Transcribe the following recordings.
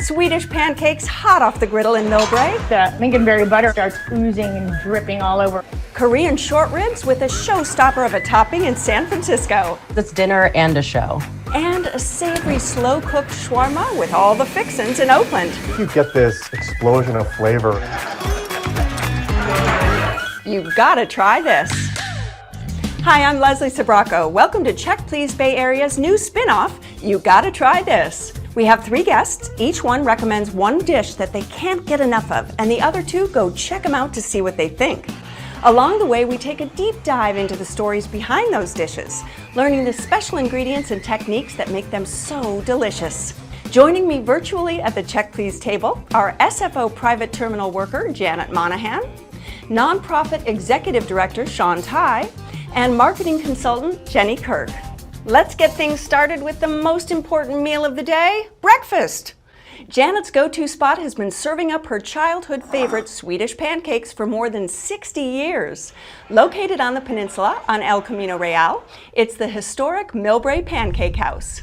Swedish pancakes hot off the griddle in Millbrae. The lingonberry butter starts oozing and dripping all over. Korean short ribs with a showstopper of a topping in San Francisco. It's dinner and a show. And a savory slow-cooked shawarma with all the fixins in Oakland. You get this explosion of flavor. You've got to try this. Hi, I'm Leslie Sabraco. Welcome to Check Please Bay Area's new spin-off, You Gotta Try This. We have 3 guests. Each one recommends one dish that they can't get enough of, and the other 2 go check them out to see what they think. Along the way, we take a deep dive into the stories behind those dishes, learning the special ingredients and techniques that make them so delicious. Joining me virtually at the Check Please table are SFO private terminal worker Janet Monahan, nonprofit executive director Shaun Tai, and marketing consultant Jenny Kirk. Let's get things started with the most important meal of the day, breakfast. Janet's go-to spot has been serving up her childhood favorite Swedish pancakes for more than 60 years. Located on the peninsula on El Camino Real, it's the historic Millbrae Pancake House.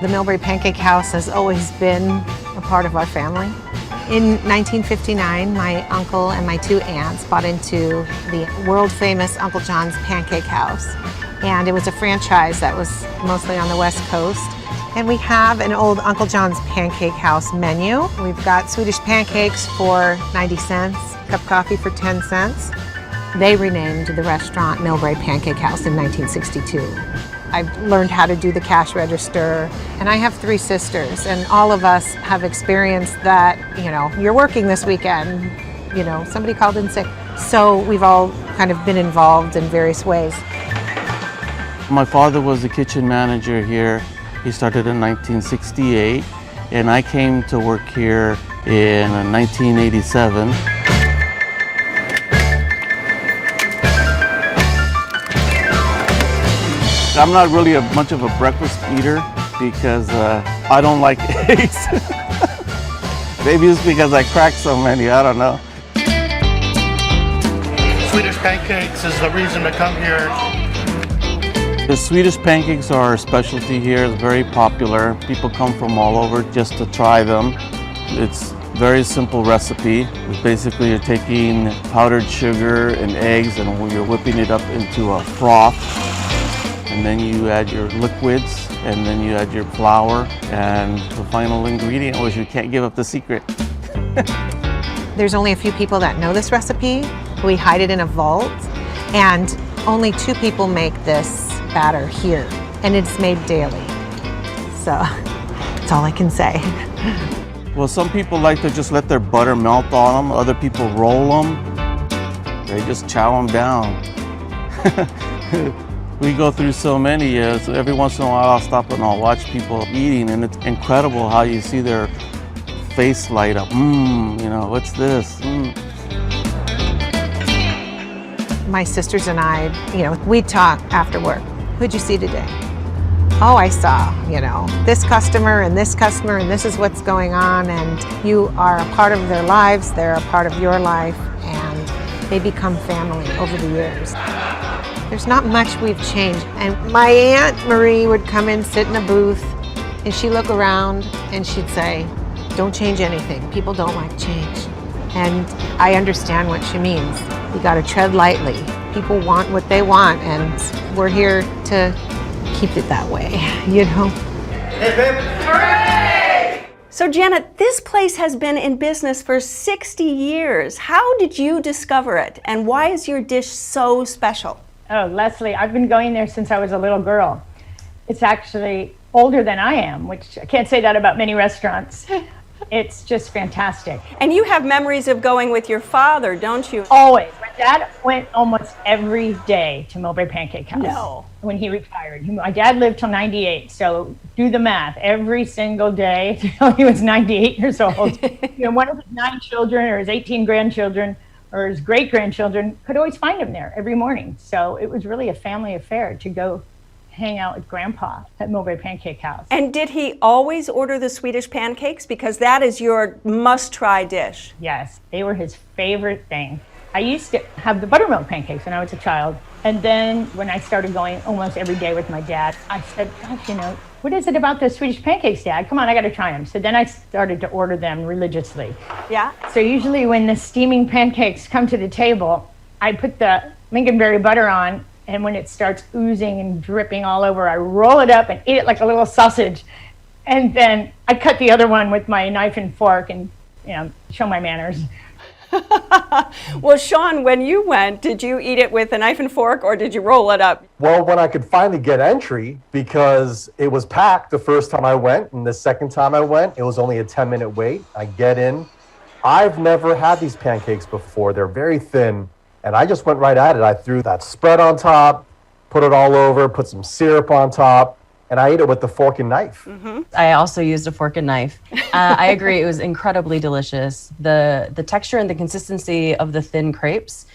The Millbrae Pancake House has always been a part of our family. In 1959, my uncle and my 2 aunts bought into the world-famous Uncle John's Pancake House. And it was a franchise that was mostly on the West Coast. And we have an old Uncle John's Pancake House menu. We've got Swedish pancakes for 90 cents, cup coffee for 10 cents. They renamed the restaurant Millbrae Pancake House in 1962. I've learned how to do the cash register, and I have 3 sisters, and all of us have experienced that, you're working this weekend, somebody called in sick. So we've all kind of been involved in various ways. My father was the kitchen manager here. He started in 1968, and I came to work here in 1987. I'm not really much of a breakfast eater because I don't like eggs. Maybe it's because I crack so many, I don't know. Swedish pancakes is the reason to come here. The Swedish pancakes are a specialty here. It's very popular. People come from all over just to try them. It's a very simple recipe. It's basically you're taking powdered sugar and eggs and you're whipping it up into a froth. And then you add your liquids, and then you add your flour, and the final ingredient was you can't give up the secret. There's only a few people that know this recipe. We hide it in a vault, and only 2 people make this batter here, and it's made daily. So that's all I can say. Well, some people like to just let their butter melt on them. Other people roll them. They just chow them down. We go through so many, so every once in a while I'll stop and I'll watch people eating, and it's incredible how you see their face light up. What's this? My sisters and I, we talk after work. Who'd you see today? Oh, I saw, this customer and this customer, and this is what's going on, and you are a part of their lives, they're a part of your life, and they become family over the years. There's not much we've changed. And my Aunt Marie would come in, sit in a booth, and she'd look around and she'd say, don't change anything. People don't like change. And I understand what she means. You gotta tread lightly. People want what they want, and we're here to keep it that way, Hey, babe. Hooray! So Janet, this place has been in business for 60 years. How did you discover it, and why is your dish so special? Oh, Leslie, I've been going there since I was a little girl. It's actually older than I am, which I can't say that about many restaurants. It's just fantastic. And you have memories of going with your father, don't you? Always. My dad went almost every day to Millbrae Pancake House. No. When he retired. My dad lived till 98, so do the math. Every single day till he was 98 years old. One of his 9 children or his 18 grandchildren or his great-grandchildren could always find him there every morning. So it was really a family affair to go hang out with Grandpa at Millbrae Pancake House. And did he always order the Swedish pancakes? Because that is your must-try dish. Yes, they were his favorite thing. I used to have the buttermilk pancakes when I was a child. And then when I started going almost every day with my dad, I said, gosh, what is it about the Swedish pancakes, Dad? Come on, I got to try them. So then I started to order them religiously. Yeah? So usually when the steaming pancakes come to the table, I put the lingonberry butter on, and when it starts oozing and dripping all over, I roll it up and eat it like a little sausage. And then I cut the other one with my knife and fork and, show my manners. Well, Shaun, when you went, did you eat it with a knife and fork or did you roll it up? Well, when I could finally get entry, because it was packed the first time I went, and the second time I went, it was only a 10-minute wait. I get in. I've never had these pancakes before. They're very thin, and I just went right at it. I threw that spread on top, put it all over, put some syrup on top, and I ate it with the fork and knife. Mm-hmm. I also used a fork and knife. I agree, it was incredibly delicious. The texture and the consistency of the thin crepes,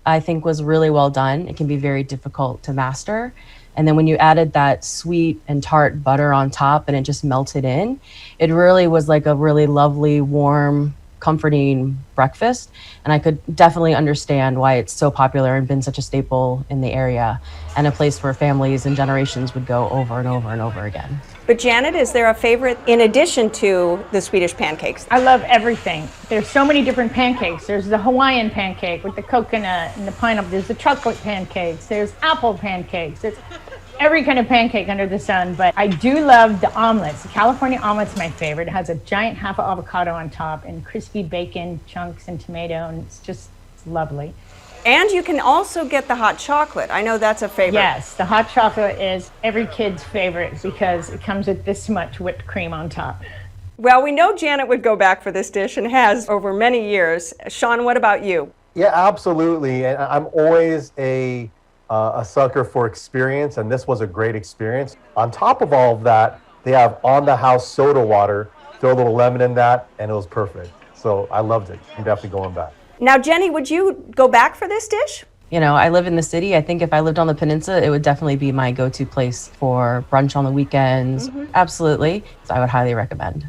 I think, was really well done. It can be very difficult to master. And then when you added that sweet and tart butter on top and it just melted in, it really was like a really lovely, warm, comforting breakfast. And I could definitely understand why it's so popular and been such a staple in the area and a place where families and generations would go over and over and over again. But Janet, is there a favorite in addition to the Swedish pancakes? I love everything. There's so many different pancakes. There's the Hawaiian pancake with the coconut and the pineapple. There's the chocolate pancakes. There's apple pancakes. There's every kind of pancake under the sun. But I do love the omelets. The California omelet's my favorite. It has a giant half of avocado on top and crispy bacon chunks and tomato, and it's lovely. And you can also get the hot chocolate. I know that's a favorite. Yes, the hot chocolate is every kid's favorite because it comes with this much whipped cream on top. Well, we know Janet would go back for this dish and has over many years. Shaun, what about you? Yeah, absolutely. And I'm always a sucker for experience, and this was a great experience. On top of all of that, they have on-the-house soda water. Throw a little lemon in that, and it was perfect. So I loved it. I'm definitely going back. Now, Jenny, would you go back for this dish? I live in the city. I think if I lived on the peninsula, it would definitely be my go-to place for brunch on the weekends. Mm-hmm. Absolutely. So I would highly recommend.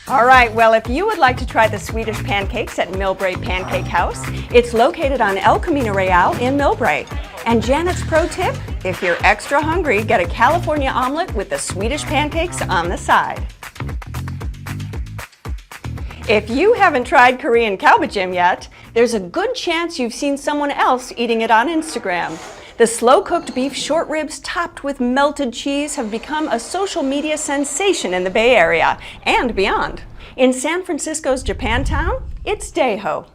All right, well, if you would like to try the Swedish pancakes at Millbrae Pancake House, it's located on El Camino Real in Millbrae. And Janet's pro tip, if you're extra hungry, get a California omelet with the Swedish pancakes on the side. If you haven't tried Korean kalbajim yet, there's a good chance you've seen someone else eating it on Instagram. The slow-cooked beef short ribs topped with melted cheese have become a social media sensation in the Bay Area and beyond. In San Francisco's Japantown, it's Daeho.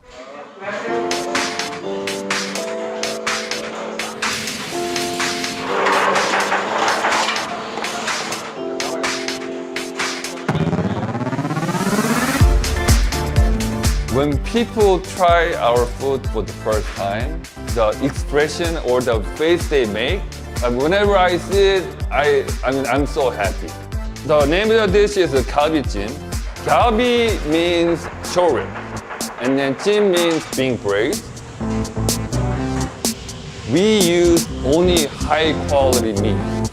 When people try our food for the first time, the expression or the face they make, whenever I see it, I'm so happy. The name of the dish is galbijim. Galbi means short rib, and then jim means being braised. We use only high quality meat.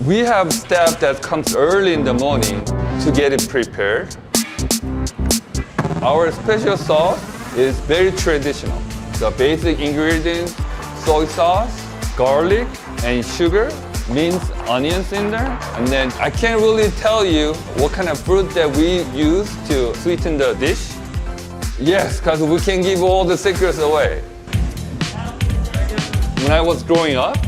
We have staff that comes early in the morning to get it prepared. Our special sauce is very traditional. The basic ingredients, soy sauce, garlic, and sugar, minced onions in there. And then I can't really tell you what kind of fruit that we use to sweeten the dish. Yes, because we can give all the secrets away. When I was growing up,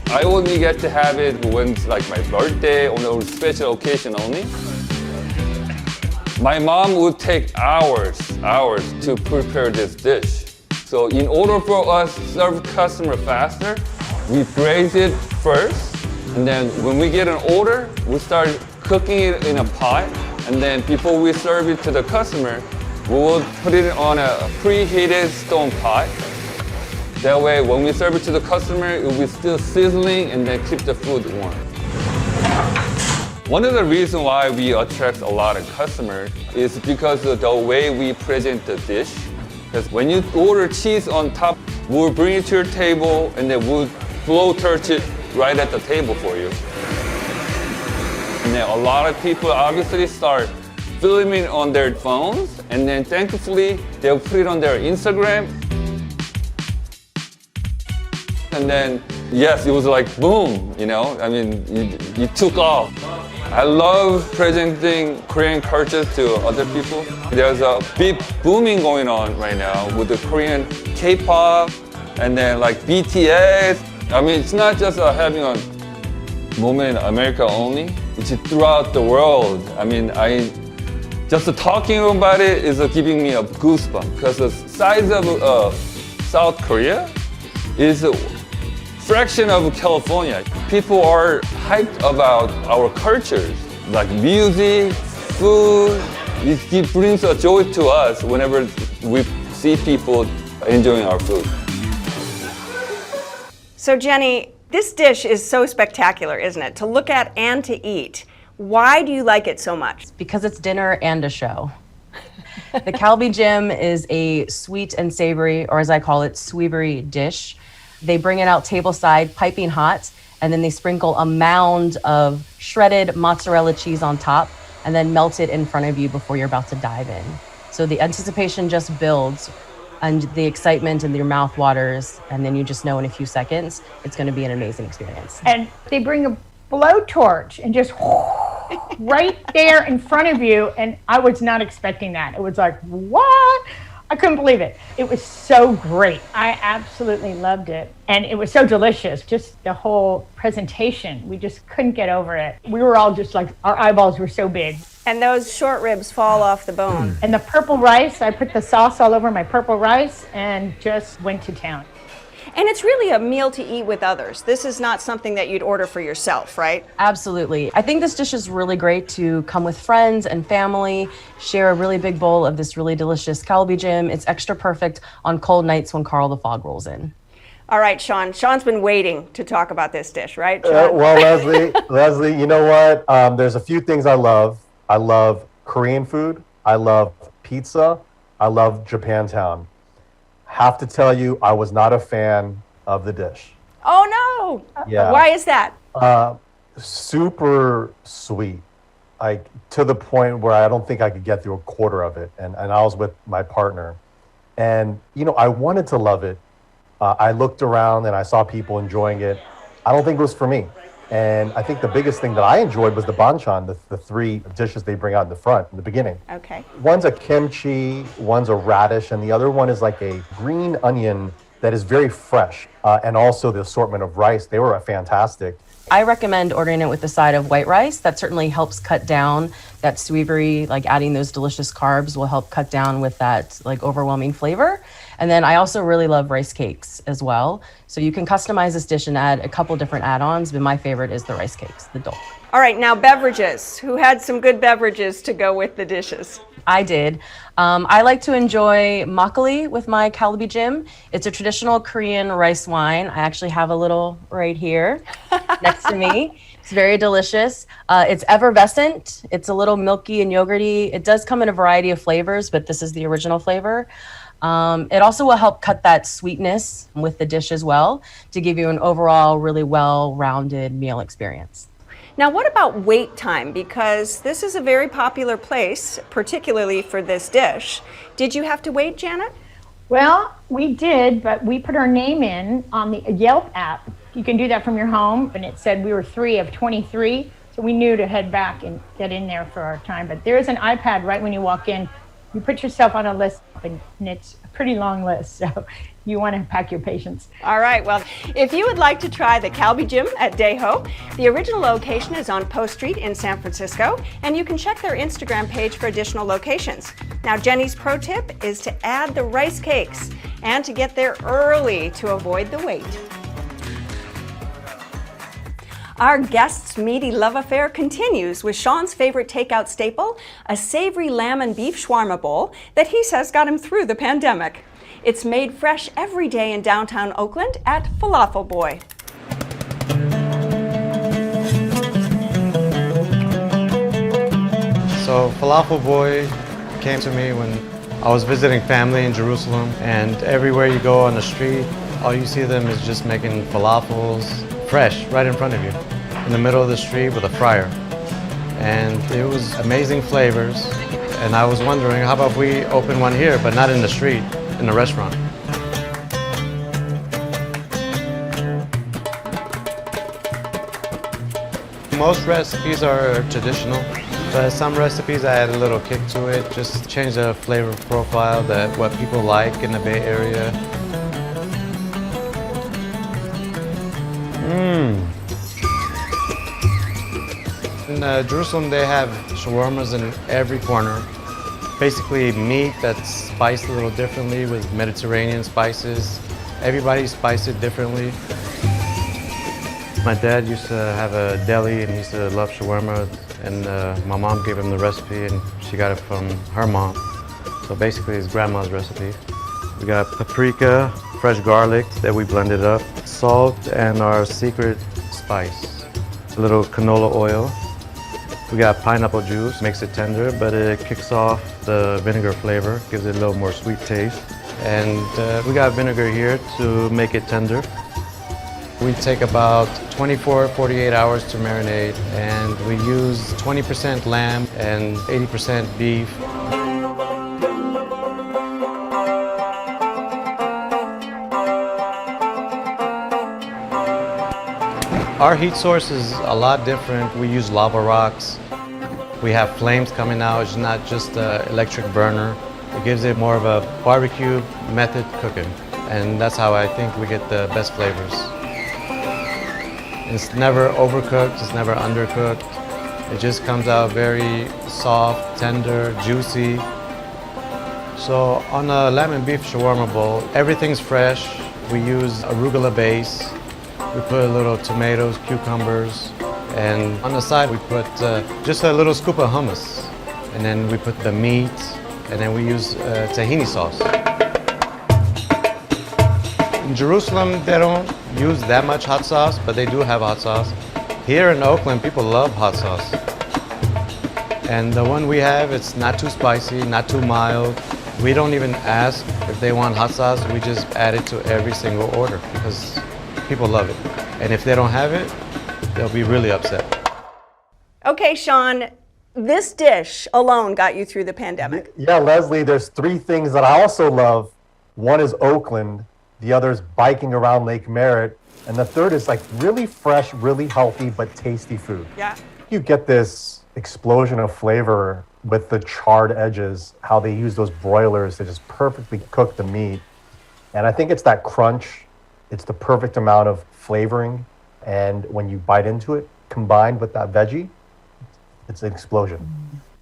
I only get to have it when it's like my birthday or a special occasion only. My mom would take hours to prepare this dish. So in order for us to serve customer faster, we braise it first, and then when we get an order, we start cooking it in a pot, and then before we serve it to the customer, we will put it on a preheated stone pot. That way, when we serve it to the customer, it will be still sizzling and then keep the food warm. One of the reasons why we attract a lot of customers is because of the way we present the dish. Because when you order cheese on top, we'll bring it to your table and then we'll flow torch it right at the table for you. And then a lot of people obviously start filming on their phones, and then thankfully they'll put it on their Instagram. And then, yes, it was like boom, you know? I mean, you took off. I love presenting Korean culture to other people. There's a big booming going on right now with the Korean K-pop and then like BTS. I mean, it's not just having a moment in America only, it's throughout the world. I mean, just talking about it is giving me a goosebump because the size of South Korea is a fraction of California. People are hyped about our cultures, like music, food. It brings a joy to us whenever we see people enjoying our food. So Jenny, this dish is so spectacular, isn't it? To look at and to eat. Why do you like it so much? Because it's dinner and a show. The kalbi jim is a sweet and savory, or as I call it, sweevery dish. They bring it out tableside, piping hot, and then they sprinkle a mound of shredded mozzarella cheese on top and then melt it in front of you before you're about to dive in. So the anticipation just builds and the excitement in your mouth waters, and then you just know in a few seconds it's going to be an amazing experience. And they bring a blowtorch and just right there in front of you, and I was not expecting that. It was like, what? I couldn't believe it. It was so great. I absolutely loved it. And it was so delicious. Just the whole presentation, we just couldn't get over it. We were all just like, our eyeballs were so big. And those short ribs fall off the bone. And the purple rice, I put the sauce all over my purple rice and just went to town. And it's really a meal to eat with others. This is not something that you'd order for yourself, right? Absolutely. I think this dish is really great to come with friends and family, share a really big bowl of this really delicious kalbi jim. It's extra perfect on cold nights when Carl the Fog rolls in. All right, Shaun. Shaun's been waiting to talk about this dish, right, Shaun? Well, Leslie, you know what? There's a few things I love. I love Korean food. I love pizza. I love Japantown. Have to tell you, I was not a fan of the dish. Oh, no. Yeah. Why is that? Super sweet, like to the point where I don't think I could get through a quarter of it. And I was with my partner. And, you know, I wanted to love it. I looked around and I saw people enjoying it. I don't think it was for me. And I think the biggest thing that I enjoyed was the banchan, the three dishes they bring out in the front, in the beginning. Okay. One's a kimchi, one's a radish, and the other one is like a green onion that is very fresh. And also the assortment of rice, they were fantastic. I recommend ordering it with a side of white rice. That certainly helps cut down that sweevery, like adding those delicious carbs will help cut down with that like overwhelming flavor. And then I also really love rice cakes as well. So you can customize this dish and add a couple different add-ons, but my favorite is the rice cakes, the dol. All right, now beverages. Who had some good beverages to go with the dishes? I did. I like to enjoy makgeolli with my kalbi jim. It's a traditional Korean rice wine. I actually have a little right here next to me. It's very delicious. It's effervescent. It's a little milky and yogurty. It does come in a variety of flavors, but this is the original flavor. It also will help cut that sweetness with the dish as well to give you an overall really well-rounded meal experience. Now, what about wait time? Because this is a very popular place, particularly for this dish. Did you have to wait, Janet? Well, we did, but we put our name in on the Yelp app. You can do that from your home, and it said we were 3 of 23, so we knew to head back and get in there for our time. But there is an iPad right when you walk in. You put yourself on a list, and it's a pretty long list, so you want to pack your patience. All right, well, if you would like to try the kalbi jim at Daeho, the original location is on Post Street in San Francisco, and you can check their Instagram page for additional locations. Now, Jenny's pro tip is to add the rice cakes and to get there early to avoid the wait. Our guest's meaty love affair continues with Shaun's favorite takeout staple, a savory lamb and beef shawarma bowl that he says got him through the pandemic. It's made fresh every day in downtown Oakland at Falafel Boy. So Falafel Boy came to me when I was visiting family in Jerusalem, and everywhere you go on the street, all you see them is just making falafels fresh right in front of you in the middle of the street with a fryer. And it was amazing flavors, and I was wondering, how about we open one here, but not in the street, in a restaurant. most recipes are traditional, but some recipes I add a little kick to it, just change the flavor profile, that what people like in the Bay Area. In Jerusalem, they have shawarmas in every corner. Basically meat that's spiced a little differently with Mediterranean spices. Everybody spices it differently. My dad used to have a deli and he used to love shawarma, and my mom gave him the recipe and she got it from her mom. So basically it's grandma's recipe. We got paprika, fresh garlic that we blended up, salt, and our secret spice, a little canola oil. We got pineapple juice, makes it tender, but it kicks off the vinegar flavor, gives it a little more sweet taste. And we got vinegar here to make it tender. We take about 24, 48 hours to marinate, and we use 20% lamb and 80% beef. Our heat source is a lot different. We use lava rocks. We have flames coming out. It's not just an electric burner. It gives it more of a barbecue method cooking. And that's how I think we get the best flavors. It's never overcooked, it's never undercooked. It just comes out very soft, tender, juicy. So on a lamb and beef shawarma bowl, everything's fresh. We use arugula base. We put a little tomatoes, cucumbers, and on the side we put just a little scoop of hummus. And then we put the meat, and then we use tahini sauce. In Jerusalem, they don't use that much hot sauce, but they do have hot sauce. Here in Oakland, people love hot sauce. And the one we have, it's not too spicy, not too mild. We don't even ask if they want hot sauce. We just add it to every single order because people love it. And if they don't have it, they'll be really upset. Okay, Shaun, this dish alone got you through the pandemic. Yeah, Leslie, there's three things that I also love. One is Oakland, the other is biking around Lake Merritt, and the third is like really fresh, really healthy, but tasty food. Yeah. You get this explosion of flavor with the charred edges, how they use those broilers to just perfectly cook the meat. And I think it's that crunch. It's the perfect amount of flavoring. And when you bite into it, combined with that veggie, it's an explosion.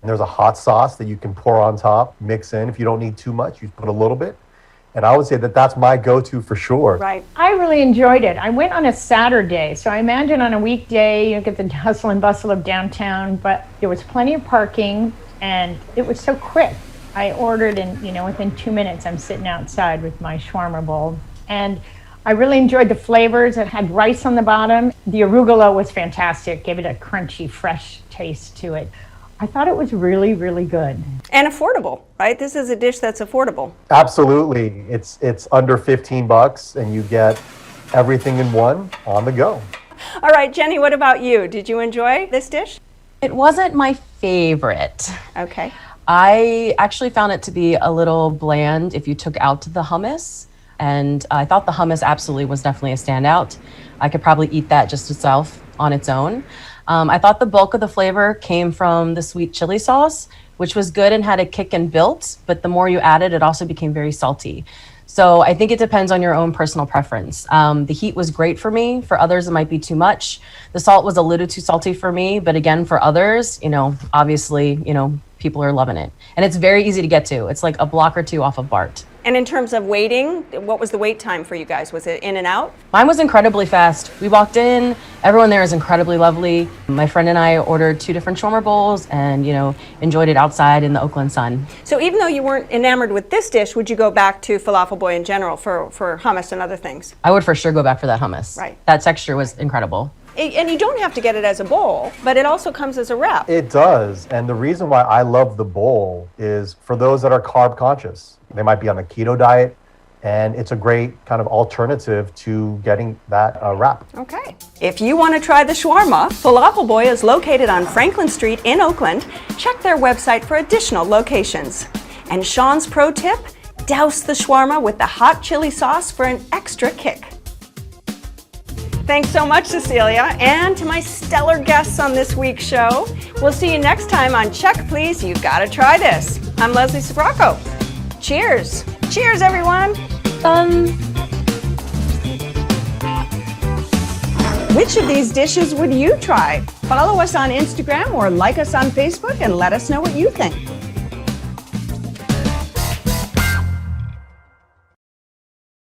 And there's a hot sauce that you can pour on top, mix in. If you don't need too much, you put a little bit. And I would say that that's my go-to for sure. Right. I really enjoyed it. I went on a Saturday, so I imagine on a weekday you get the hustle and bustle of downtown, but there was plenty of parking and it was so quick. I ordered and within 2 minutes I'm sitting outside with my shawarma bowl. And I really enjoyed the flavors. It had rice on the bottom. The arugula was fantastic, gave it a crunchy, fresh taste to it. I thought it was really, really good. And affordable, right? This is a dish that's affordable. Absolutely. It's under $15 and you get everything in one on the go. All right, Jenny, what about you? Did you enjoy this dish? It wasn't my favorite. Okay. I actually found it to be a little bland if you took out the hummus. And I thought the hummus absolutely was definitely a standout. I could probably eat that just itself on its own. I thought the bulk of the flavor came from the sweet chili sauce, which was good and had a kick and built, but the more you added, it also became very salty. So I think it depends on your own personal preference. The heat was great for me. For others, it might be too much. The salt was a little too salty for me, but again, for others, obviously, people are loving it. And it's very easy to get to. It's like a block or two off of BART. And in terms of waiting, what was the wait time for you guys? Was it in and out? Mine was incredibly fast. We walked in, everyone there is incredibly lovely. My friend and I ordered 2 different shawarma bowls and, enjoyed it outside in the Oakland sun. So even though you weren't enamored with this dish, would you go back to Falafel Boy in general for hummus and other things? I would for sure go back for that hummus. Right. That texture was incredible. And you don't have to get it as a bowl, but it also comes as a wrap. It does. And the reason why I love the bowl is for those that are carb conscious. They might be on a keto diet, and it's a great kind of alternative to getting that wrap. Okay. If you want to try the shawarma, Falafel Boy is located on Franklin Street in Oakland. Check their website for additional locations. And Shaun's pro tip, douse the shawarma with the hot chili sauce for an extra kick. Thanks so much, Cecilia, and to my stellar guests on this week's show. We'll see you next time on Check Please, You Gotta Try This. I'm Leslie Sbrocco. Cheers. Cheers, everyone. Which of these dishes would you try? Follow us on Instagram or like us on Facebook and let us know what you think.